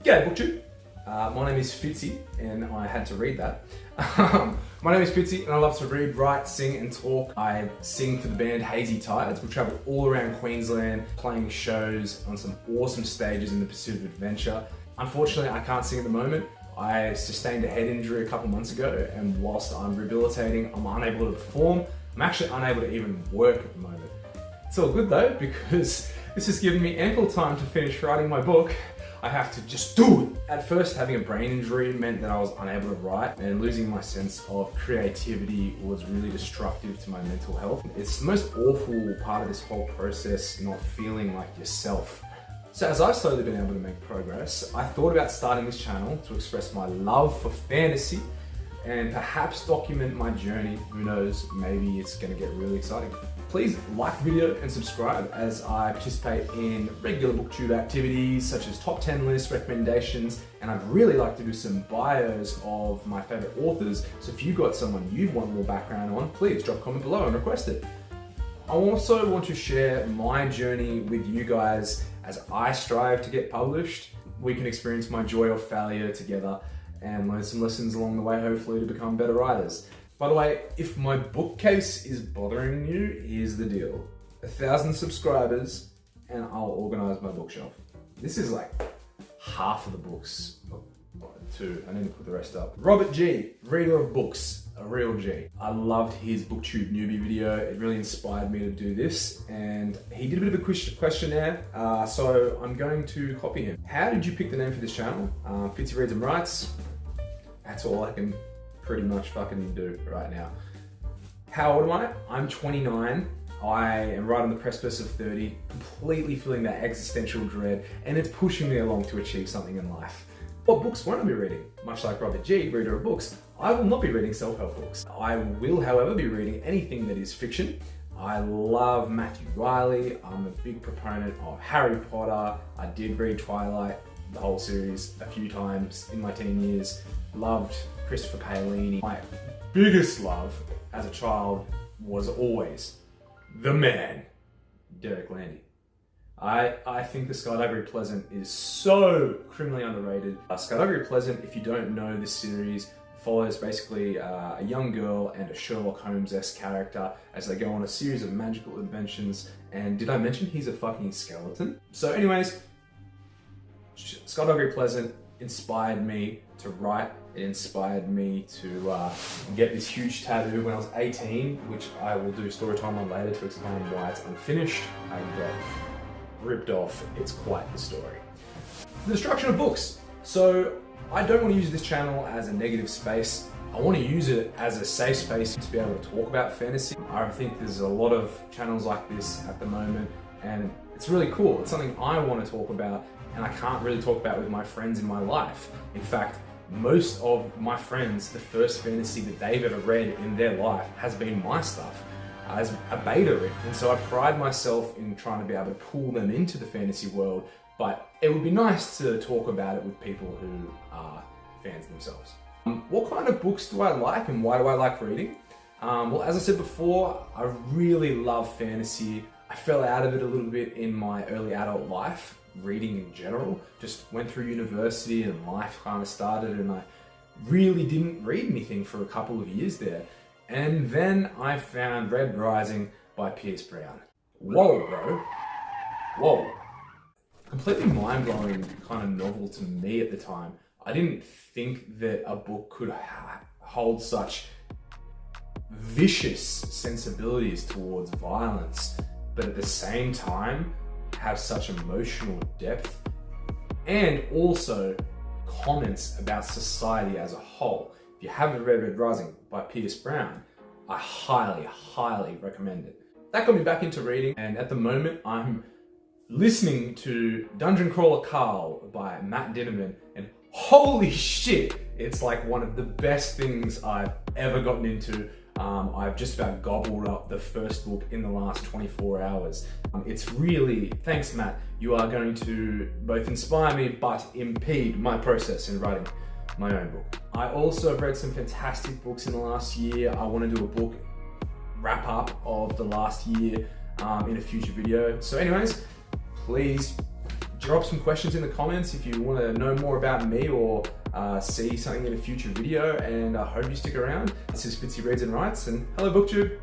G'day Booktube. My name is Fitzy and I had to read that. My name is Fitzy and I love to read, write, sing and talk. I sing for the band Hazy Tides. We travel all around Queensland playing shows on some awesome stages in the pursuit of adventure. Unfortunately, I can't sing at the moment. I sustained a head injury a couple months ago, and whilst I'm rehabilitating, I'm unable to perform. I'm actually unable to even work at the moment. It's all good though, because this has given me ample time to finish writing my book. I have to just do it. At first, having a brain injury meant that I was unable to write, and losing my sense of creativity was really destructive to my mental health. It's the most awful part of this whole process, not feeling like yourself. So as I've slowly been able to make progress, I thought about starting this channel to express my love for fantasy and perhaps document my journey. Who knows, maybe it's gonna get really exciting. Please like the video and subscribe as I participate in regular Booktube activities such as top 10 lists, recommendations, and I'd really like to do some bios of my favorite authors. So if you've got someone you want more background on, please drop a comment below and request it. I also want to share my journey with you guys as I strive to get published. We can experience my joy or failure together and learn some lessons along the way, hopefully to become better writers. By the way, if my bookcase is bothering you, here's the deal. 1,000 subscribers and I'll organize my bookshelf. This is like half of the books. Two, I need to put the rest up. Robert G, reader of books, a real G. I loved his Booktube Newbie video. It really inspired me to do this, and he did a bit of a questionnaire, so I'm going to copy him. How did you pick the name for this channel? Fitzy Reads and Writes. That's all I can pretty much fucking do right now. How old am I? I'm 29. I am right on the precipice of 30, completely feeling that existential dread, and it's pushing me along to achieve something in life. What books won't I be reading? Much like Robert G, reader of books, I will not be reading self-help books. I will, however, be reading anything that is fiction. I love Matthew Riley. I'm a big proponent of Harry Potter. I did read Twilight, the whole series, a few times in my teen years. Loved Christopher Paolini. My biggest love as a child was always the man, Derek Landy. I think the Skydiving Pleasant is so criminally underrated. Skydiving Pleasant, if you don't know this series, follows basically a young girl and a Sherlock Holmes-esque character as they go on a series of magical adventures. And did I mention he's a fucking skeleton? So anyways, Skydiving Pleasant inspired me to write. It inspired me to get this huge tattoo when I was 18, which I will do story time on later to explain why it's unfinished. I got ripped off. It's quite the story. The destruction of books. So I don't want to use this channel as a negative space. I want to use it as a safe space to be able to talk about fantasy. I think there's a lot of channels like this at the moment, and it's really cool. It's something I want to talk about, and I can't really talk about with my friends in my life. In fact, most of my friends, the first fantasy that they've ever read in their life has been my stuff as a beta, and so I pride myself in trying to be able to pull them into the fantasy world, but it would be nice to talk about it with people who are fans themselves. What kind of books do I like and why do I like reading? Well, as I said before, I really love fantasy. I fell out of it a little bit in my early adult life, reading in general. Just went through university and life kind of started, and I really didn't read anything for a couple of years there. And then I found Red Rising by Pierce Brown. Whoa, bro. Whoa. Completely mind-blowing kind of novel to me at the time. I didn't think that a book could hold such vicious sensibilities towards violence, but at the same time have such emotional depth, and also comments about society as a whole. If you haven't read Red Rising by Pierce Brown, I highly, highly recommend it. That got me back into reading, and at the moment I'm listening to Dungeon Crawler Carl by Matt Dinnerman, and holy shit, it's like one of the best things I've ever gotten into. I've just about gobbled up the first book in the last 24 hours. It's really, thanks Matt, you are going to both inspire me but impede my process in writing my own book. I also have read some fantastic books in the last year. I want to do a book wrap up of the last year in a future video. So anyways, please Drop some questions in the comments if you want to know more about me or see something in a future video, and I hope you stick around. This is Fitzy Reads and Writes, and hello Booktube.